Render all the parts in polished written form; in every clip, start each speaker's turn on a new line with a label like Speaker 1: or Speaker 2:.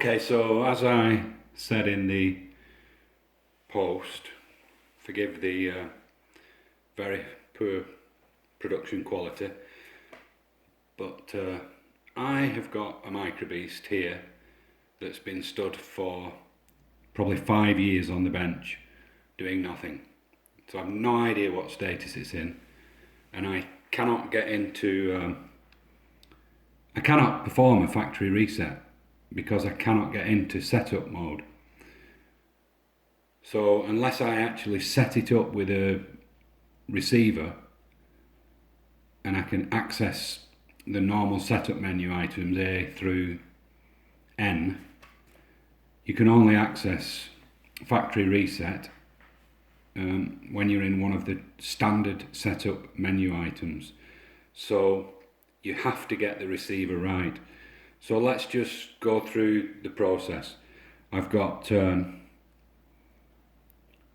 Speaker 1: Okay, so as I said in the post, forgive the very poor production quality, but I have got a Microbeast here that's been stood for probably 5 years on the bench doing nothing. So I've no idea what status it's in, and I cannot get into I cannot perform a factory reset because I cannot get into setup mode. So unless I actually set it up with a receiver and I can access the normal setup menu items A through N, you can only access factory reset when you're in one of the standard setup menu items. So you have to get the receiver right. So let's just go through the process. I've got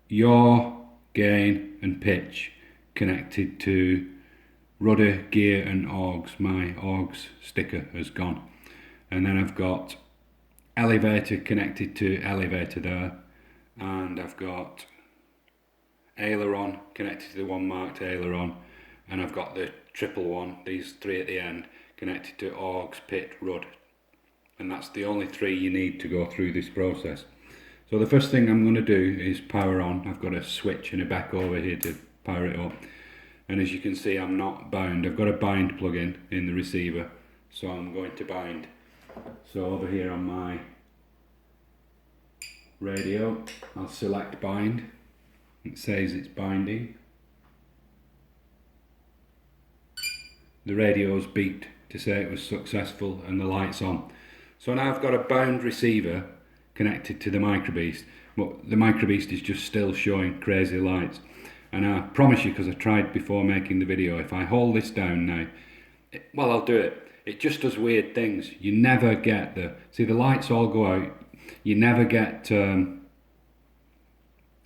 Speaker 1: yaw, gain and pitch connected to rudder, gear and augs. My augs sticker has gone. And then I've got elevator connected to elevator there, and I've got aileron connected to the one marked aileron, and I've got the triple one, these three at the end, connected to augs, pit, rud. And that's the only three you need to go through this process. So the first thing I'm going to do is power on. I've got a switch and a back over here to power it up. And as you can see, I'm not bound. I've got a bind plug-in in the receiver, so I'm going to bind. So over here on my radio, I'll select bind. It says it's binding. The radio's beeped to say it was successful and the light's on. So now I've got a bound receiver connected to the Microbeast, but the Microbeast is just still showing crazy lights. And I promise you, because I tried before making the video, if I hold this down now, well, I'll do it. It just does weird things. You never get see the lights all go out. You never get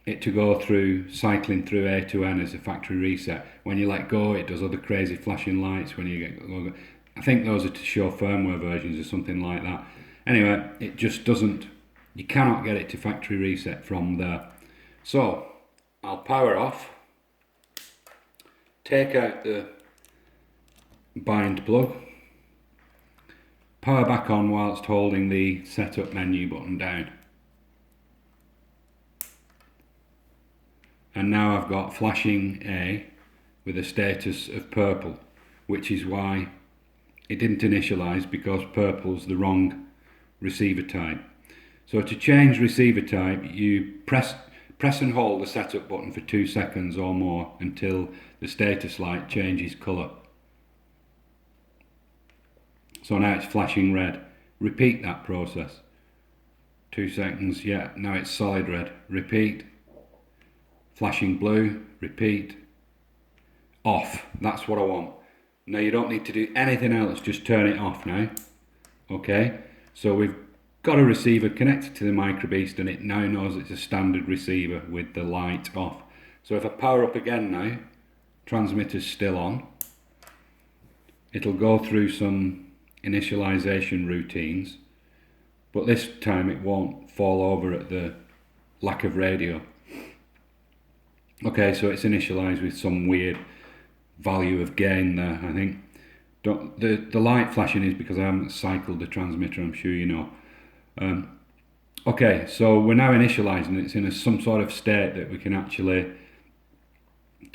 Speaker 1: it to go through, cycling through A to N as a factory reset. When you let go, it does other crazy flashing lights when you get logo. I think those are to show firmware versions or something like that. Anyway, it just doesn't, you cannot get it to factory reset from there. So I'll power off, take out the bind plug, power back on whilst holding the setup menu button down. And now I've got flashing A with a status of purple, which is why it didn't initialize, because purple's the wrong receiver type. So to change receiver type, you press and hold the setup button for 2 seconds or more until the status light changes colour. So now it's flashing red. Repeat that process. 2 seconds, yeah, now it's solid red. Repeat. Flashing blue, repeat. Off, that's what I want. Now you don't need to do anything else, just turn it off now. Okay, so we've got a receiver connected to the Microbeast and it now knows it's a standard receiver with the light off. So if I power up again now, transmitter's still on. It'll go through some initialization routines, but this time it won't fall over at the lack of radio. Okay, so it's initialized with some weird value of gain there, I think. The light flashing is because I haven't cycled the transmitter, I'm sure you know. Okay, so we're now initializing it. It's in some sort of state that we can actually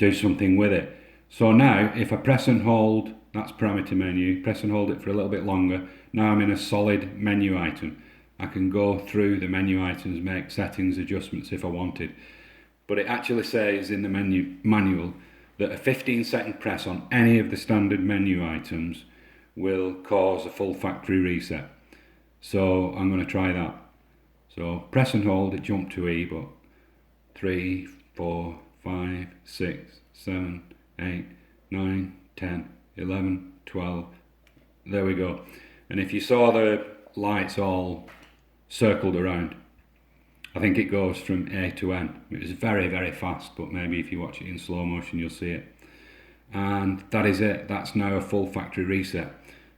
Speaker 1: do something with it. So now, if I press and hold, that's parameter menu, press and hold it for a little bit longer, now I'm in a solid menu item. I can go through the menu items, make settings, adjustments if I wanted. But it actually says in the manual that a 15-second press on any of the standard menu items will cause a full factory reset. So I'm going to try that. So press and hold, it jumped to E, but 3, 4, 5, 6, 7, 8, 9, 10, 11, 12. There we go. And if you saw the lights all circled around, I think it goes from A to N. It was very, very fast, but maybe if you watch it in slow motion, you'll see it. And that is it. That's now a full factory reset.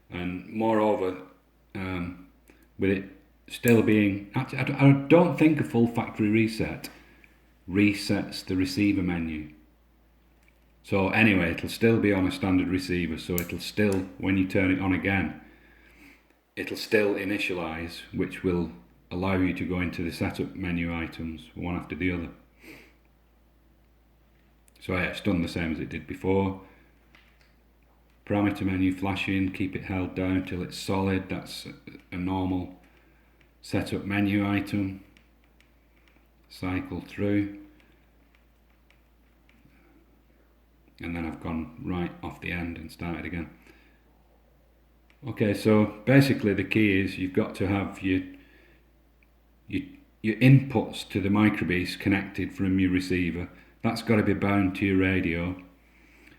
Speaker 1: And moreover, with it still being, actually, I don't think a full factory reset resets the receiver menu. So anyway, it'll still be on a standard receiver, so it'll still, when you turn it on again, it'll still initialize, which will allow you to go into the setup menu items one after the other. So yeah, it's done the same as it did before. Parameter menu flashing, keep it held down till it's solid. That's a normal setup menu item. Cycle through. And then I've gone right off the end and started again. Okay, so basically the key is you've got to have your inputs to the microBeast connected from your receiver. That's got to be bound to your radio,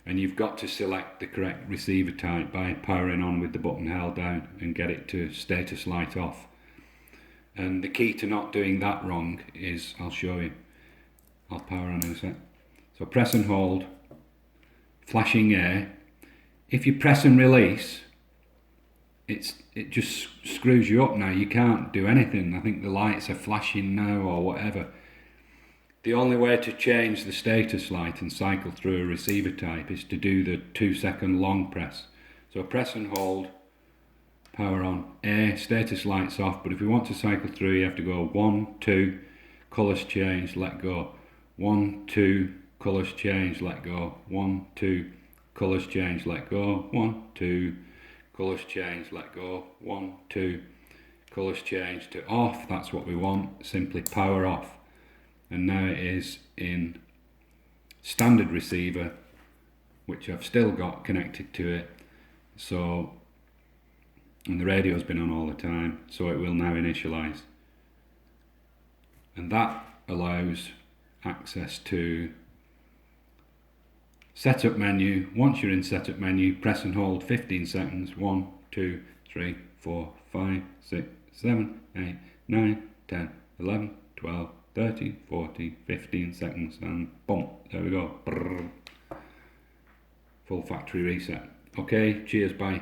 Speaker 1: and you've got to select the correct receiver type by powering on with the button held down and get it to status light off. And the key to not doing that wrong is, I'll show you. I'll power on in a sec. So press and hold, flashing A. If you press and release, it just screws you up now. You can't do anything. I think the lights are flashing now or whatever. The only way to change the status light and cycle through a receiver type is to do the 2-second long press. So press and hold, power on, A, status lights off, but if we want to cycle through you have to go 1, 2, colours change, let go, 1, 2, colours change, let go, 1, 2, colours change, let go, 1, 2, colours change, let go, 1, 2, colours change to off. That's what we want, simply power off. And now it is in standard receiver, which I've still got connected to it. So, and the radio's been on all the time, so it will now initialize. And that allows access to setup menu. Once you're in setup menu, press and hold 15 seconds. 1, 2, 3, 4, 5, 6, 7, 8, 9, 10, 11, 12, 13, 14, 15 seconds, and boom, there we go. Brrr. Full factory reset. Okay, cheers, bye.